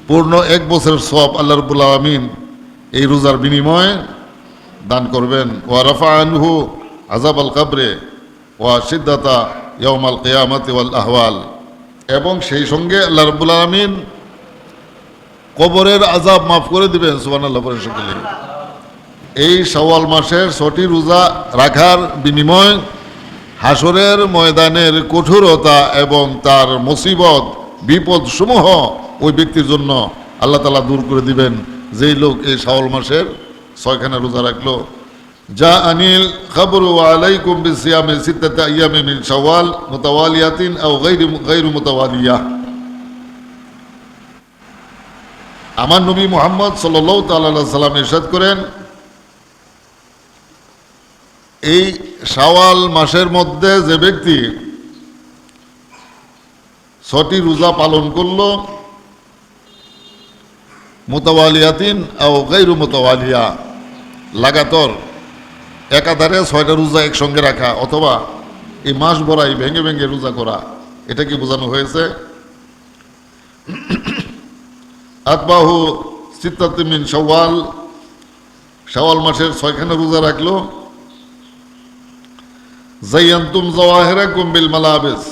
পূর্ণ 1 বছরের সওয়াব আল্লাহ রাব্বুল আলামিন এই রোজার বিনিময়ে দান করবেন। ওয়া রাফা আনহু আযাবাল কবরে ওয়া শিদ্দাতা ইয়াউমাল কিয়ামাতি ওয়াল আহওয়াল, এবং সেই সঙ্গে আল্লাহ রাব্বুল আলামিন কবরের আযাব মাফ করে দিবেন। সুবহানাল্লাহ বলেন সকলে। এই শাওয়াল মাসের 6টি রোজা রাখার বিনিময় হাসরের ময়দানের কঠোরতা এবং তার মুসিবত বিপদ সমূহ ওই ব্যক্তির জন্য আল্লাহ তাআলা দূর করে দিবেন, যেই লোক এই শাওয়াল মাসের 6খানা রোজা রাখলো। যা আনিল খবরু আলাইকুম বিসিয়ামি সিত্তাতি আইয়ামি মিন শাওয়াল মুতাওয়ালিয়াতিন আও গায়রু মুতাওয়ালিয়া। আমার নবী মুহাম্মদ সাল্লাল্লাহু তাআলা আলাইহি সাল্লাম ইরশাদ করেন, এই শাওয়াল মাসের মধ্যে যে ব্যক্তি 6টি রোজা পালন করলো, মুতাওয়ালিয়াতিন আও গায়রু মুতাওয়ালিয়া, লাগাতার একাধারে 6টা রোজা একসঙ্গে রাখা অথবা এই মাস ভরাই ভেঙে ভেঙে রোজা করা, এটা কি বোঝানো হয়েছে? আতবাহু সিত্তাতি মিন শাওয়াল, শাওয়াল মাসের 6খানা রোজা রাখলো। যায়্যানতুম যাওয়াহিরাকুম বিল মালাবিস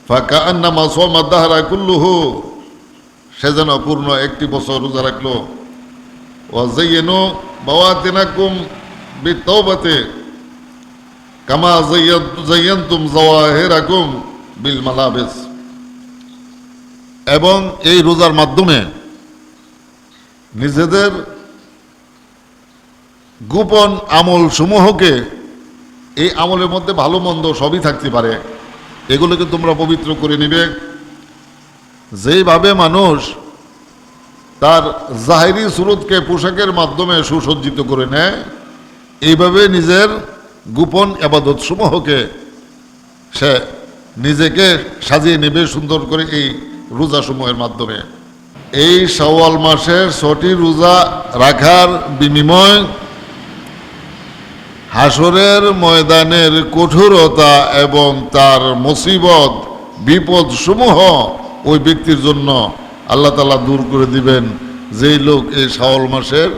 ফাকাআন্নামা সাওমা দাহরা কুল্লুহু, সে যেন পূর্ণ 1টি বছর রোজা রাখলো। ওয়া যায়্যানু বাওয়াতিনাকুম বিত্তাওবাতি কামা যায়্যানতুম যাওয়াহিরাকুম বিল মালাবিস, এবং এই রোজার মাধ্যমে নিজেদের গোপন আমল সমূহকে, এই আমলের মধ্যে ভালো মন্দ সবই থাকতে পারে, এগুলোকে তোমরা পবিত্র করে নিবে। যেইভাবে মানুষ তার জাহিরি সুরতকে পোশাকের মাধ্যমে সুসজ্জিত করে নেয়, এইভাবে নিজের গোপন ইবাদত সমূহকে সে নিজেকে সাজিয়ে নেবে সুন্দর করে এই রোজা সমূহের মাধ্যমে। এই শাওয়াল মাসের 6টি রোজা রাখার বিনিময় হাসরের ময়দানের কঠোরতা এবং তার মুসিবত বিপদ সমূহ ওই ব্যক্তির জন্য আল্লাহ তাআলা দূর করে দিবেন, যেই লোক এই শাওয়াল মাসের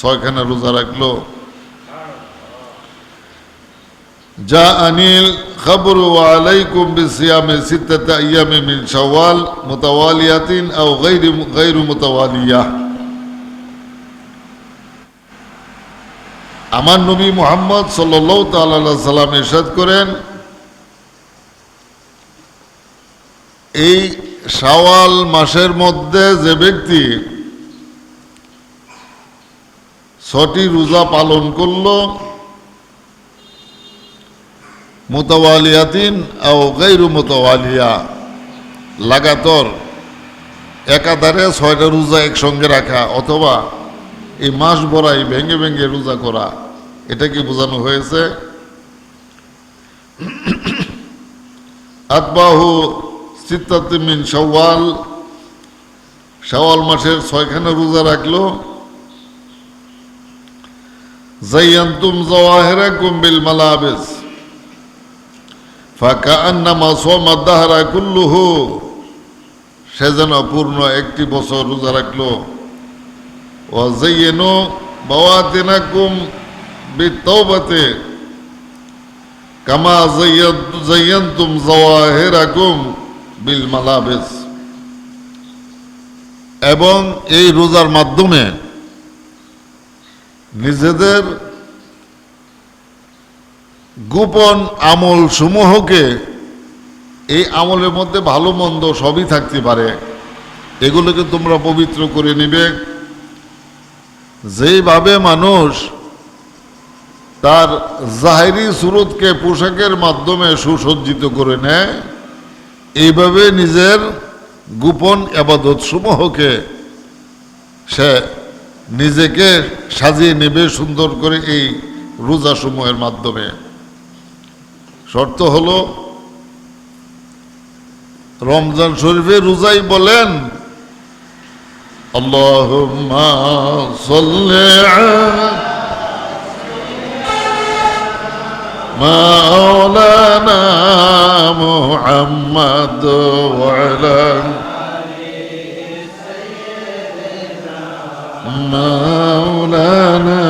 6খানা রোজা রাখলো। যা আনিল খবরু আলাইকুম বিসিয়ামি সিত্তাতি আইয়ামি মিন শাওয়াল মুতাওয়ালিয়াতিন আও গায়রু মুতাওয়ালিয়া। আমার নবী মুহাম্মদ সাল্লাল্লাহু তাআলা আলাইহি সাল্লাম ইরশাদ করেন, এই শাওয়াল মাসের মধ্যে যে ব্যক্তি 6টি রোজা পালন করলো, মুতাওয়ালিয়াতিন আও গায়রু মুতাওয়ালিয়া, লাগাতার একাধারে 6টা রোজা একসঙ্গে রাখা অথবা এই মাস ভরাই ভেঙে ভেঙে রোজা করা, এটা কি বোঝানো হয়েছে? আতবাহু সিত্তাতি মিন শাওয়াল, শাওয়াল মাসের 6খানা রোজা রাখলো। যায়্যানতুম যাওয়াহিরাকুম বিল মালাবিস ফাকাআন্নামা সাওমা দাহরা কুল্লুহু, সে যেন পূর্ণ 1টি বছর রোজা রাখলো। ওয়া যায়্যানু বাওয়াতিনাকুম বিত্তাওবাতি কামা যায়্যানতুম যাওয়াহিরাকুম বিল মালাবিস, এবং এই রোজার মাধ্যমে নিজেদের গোপন আমল সমূহকে, এই আমলের মধ্যে ভালো মন্দ সবই থাকতে পারে, এগুলোকে তোমরা পবিত্র করে নিবে। যেইভাবে মানুষ তার জাহিরি সুরতকে পোশাকের মাধ্যমে সুসজ্জিত করে নেয়, এইভাবে নিজের গোপন ইবাদত সমূহকে সে নিজেকে সাজিয়ে নেবে সুন্দর করে এই রোজা সমূহের মাধ্যমে। শর্ত হলো রমজান শরীফে রোজাই বলেন আল্লাহুম্মা সাল্লি আলা মাওলানা মুহাম্মদ ওয়া আলা মাওলানা।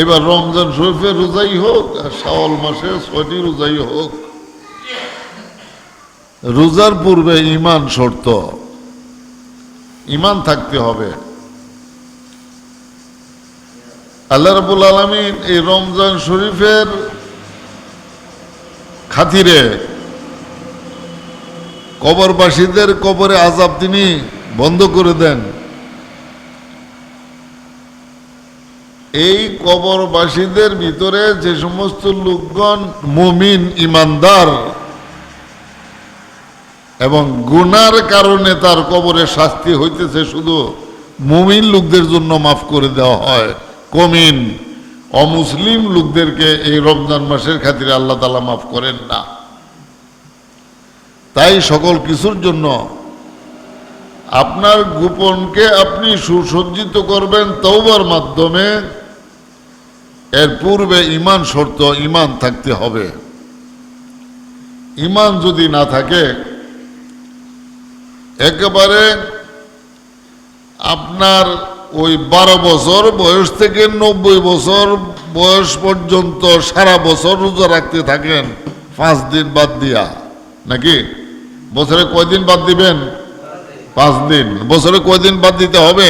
এবার রমজান শরীফের রোজাই হোক আর শাওয়াল মাসে 6টি রোজাই হোক, রোজার পূর্বে ঈমান শর্ত, ঈমান থাকতে হবে। আল্লাহ রাব্বুল আলামিন এই রমজান শরীফের খাতিরে কবরবাসীদের কবরে আযাব তিনি বন্ধ করে দেন। এই কবরবাসীদের ভিতরে যে সমস্ত লোকগণ মুমিন ইমানদার এবং গুনার কারণে তার কবরে শাস্তি হইতেছে, শুধু মুমিন লোকদের জন্য মাফ করে দেওয়া হয়, কমিন অমুসলিম লোকদেরকে এই রমজান মাসের খাতিরে আল্লাহ তাআলা মাফ করেন না। তাই সকল কিছুর জন্য আপনার গোপনকে আপনি সুসজ্জিত করবেন তওবার মাধ্যমে। এর পূর্বে ঈমান শর্ত, ঈমান থাকতে হবে। ঈমান যদি না থাকে, একেবারে আপনার ওই 12 বছর বয়স থেকে 90 বছর বয়স পর্যন্ত সারা বছর রোজা রাখতে থাকেন 5 দিন বাদ দিয়া, নাকি বছরে কয়দিন বাদ দিবেন? 5 দিন। বছরে কয়দিন বাদ দিতে হবে?